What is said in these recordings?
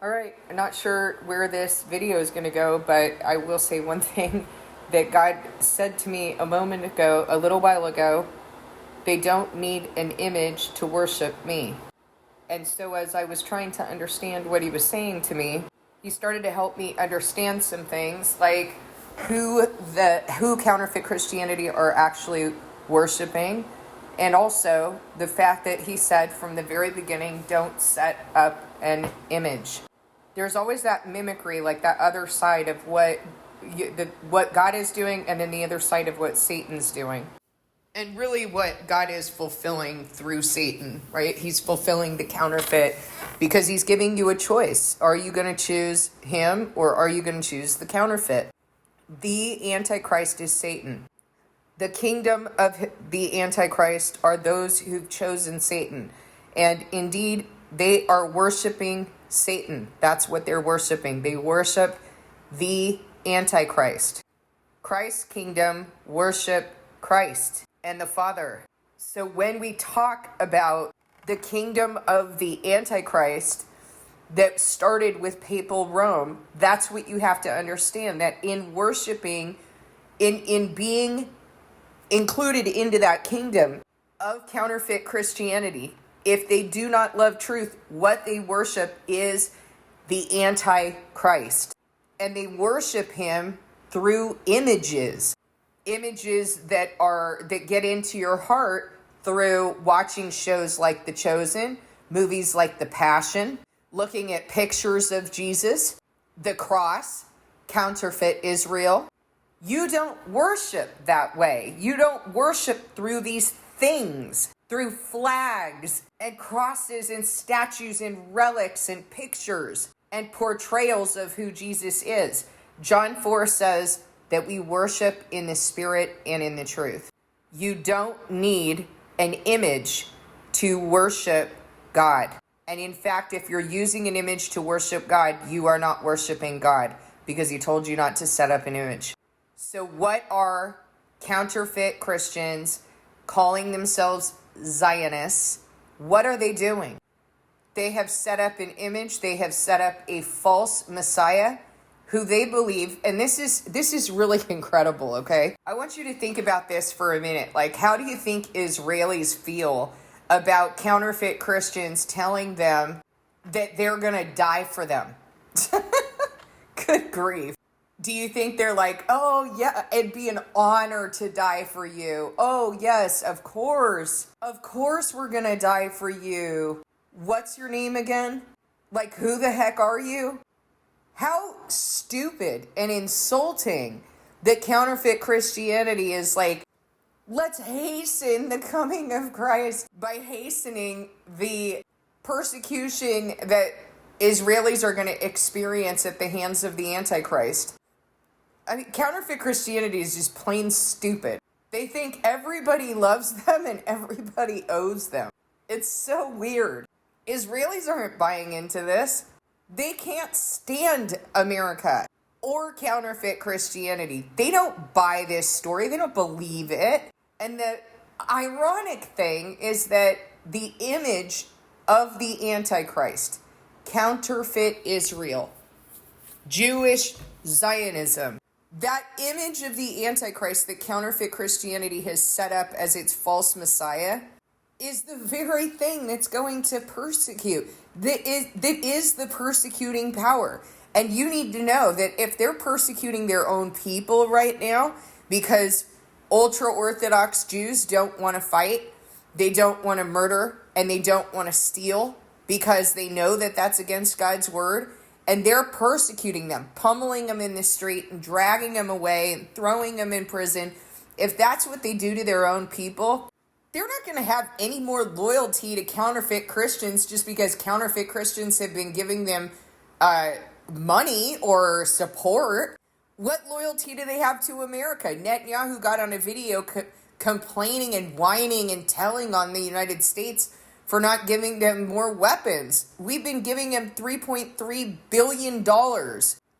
All right, I'm not sure where this video is going to go, but I will say one thing that God said to me a little while ago. They don't need an image to worship me. And so as I was trying to understand what he was saying to me, he started to help me understand some things like who counterfeit Christianity are actually worshiping, and also the fact that he said from the very beginning, don't set up an image. There's always that mimicry, like that other side of what God is doing, and then the other side of what Satan's doing. And really what God is fulfilling through Satan, right? He's fulfilling the counterfeit because he's giving you a choice. Are you going to choose him, or are you going to choose the counterfeit? The Antichrist is Satan. The kingdom of the Antichrist are those who've chosen Satan. And indeed, they are worshiping Satan. That's what they're worshiping. They worship the Antichrist. Christ's kingdom worship Christ and the Father. So when we talk about the kingdom of the Antichrist that started with papal Rome, that's what you have to understand, that in worshiping, in being included into that kingdom of counterfeit Christianity, if they do not love truth, what they worship is the Antichrist. And they worship him through images that get into your heart through watching shows like The Chosen, movies like The Passion, looking at pictures of Jesus, the cross, counterfeit Israel. You don't worship that way. You don't worship through these things, through flags and crosses and statues and relics and pictures and portrayals of who Jesus is. John 4 says that we worship in the spirit and in the truth. You don't need an image to worship God. And in fact, if you're using an image to worship God, you are not worshiping God because he told you not to set up an image. So what are counterfeit Christians calling themselves Zionists? What are they doing? They have set up an image. They have set up a false Messiah who they believe, and this is really incredible, okay? I want you to think about this for a minute. Like, how do you think Israelis feel about counterfeit Christians telling them that they're gonna die for them? Good grief. Do you think they're like, oh yeah, it'd be an honor to die for you? Oh yes, of course. Of course we're gonna die for you. What's your name again? Like, who the heck are you? How stupid and insulting that counterfeit Christianity is like, let's hasten the coming of Christ by hastening the persecution that Israelis are going to experience at the hands of the Antichrist. I mean, counterfeit Christianity is just plain stupid. They think everybody loves them and everybody owes them. It's so weird. Israelis aren't buying into this. They can't stand America or counterfeit Christianity. They don't buy this story. They don't believe it. And the ironic thing is that the image of the Antichrist, counterfeit Israel, Jewish Zionism, that image of the Antichrist that counterfeit Christianity has set up as its false Messiah is the very thing that's going to persecute. That is the persecuting power. And you need to know that if they're persecuting their own people right now because ultra-Orthodox Jews don't want to fight, they don't want to murder, and they don't want to steal because they know that that's against God's word, and they're persecuting them, pummeling them in the street and dragging them away and throwing them in prison, if that's what they do to their own people, they're not going to have any more loyalty to counterfeit Christians just because counterfeit Christians have been giving them money or support. What loyalty do they have to America? Netanyahu got on a video complaining and whining and telling on the United States for not giving them more weapons. We've been giving them $3.3 billion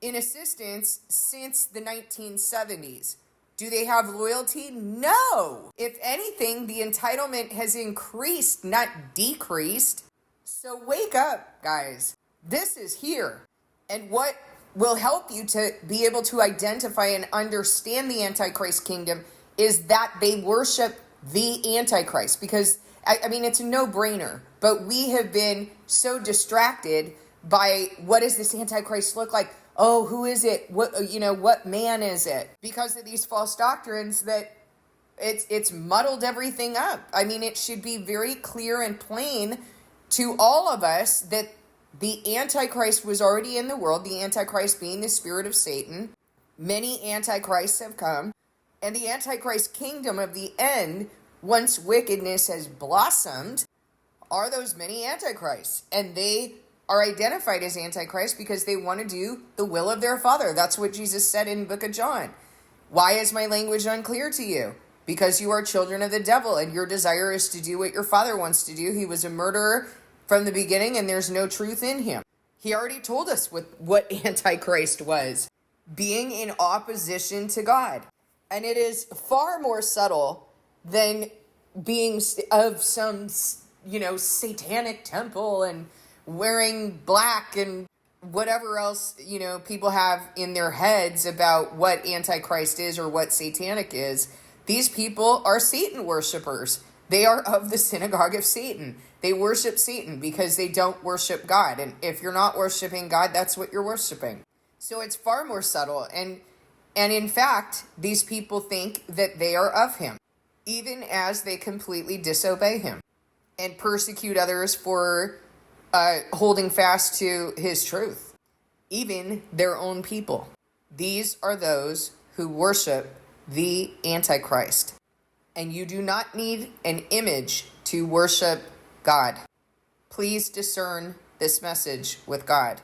in assistance since the 1970s. Do they have loyalty? No. If anything, the entitlement has increased, not decreased. So wake up, guys. This is here. And what will help you to be able to identify and understand the Antichrist kingdom is that they worship the Antichrist. Because, I mean, it's a no-brainer. But we have been so distracted by what does this Antichrist look like? Oh, who is it? What man is it? Because of these false doctrines that it's muddled everything up. I mean, it should be very clear and plain to all of us that the Antichrist was already in the world, the Antichrist being the spirit of Satan. Many Antichrists have come, and the Antichrist kingdom of the end, once wickedness has blossomed, are those many Antichrists. And they are identified as Antichrist because they want to do the will of their Father. That's what Jesus said in the book of John. Why is my language unclear to you? Because you are children of the devil, and your desire is to do what your father wants to do. He was a murderer from the beginning, and there's no truth in him. He already told us what Antichrist was, being in opposition to God. And it is far more subtle than being of some, satanic temple and wearing black and whatever else, people have in their heads about what Antichrist is or what satanic is. These people are Satan worshipers. They are of the synagogue of Satan. They worship Satan because they don't worship God. And if you're not worshiping God, that's what you're worshiping. So it's far more subtle. And in fact, these people think that they are of him, even as they completely disobey him and persecute others for holding fast to his truth, even their own people. These are those who worship the Antichrist. And you do not need an image to worship God. Please discern this message with God.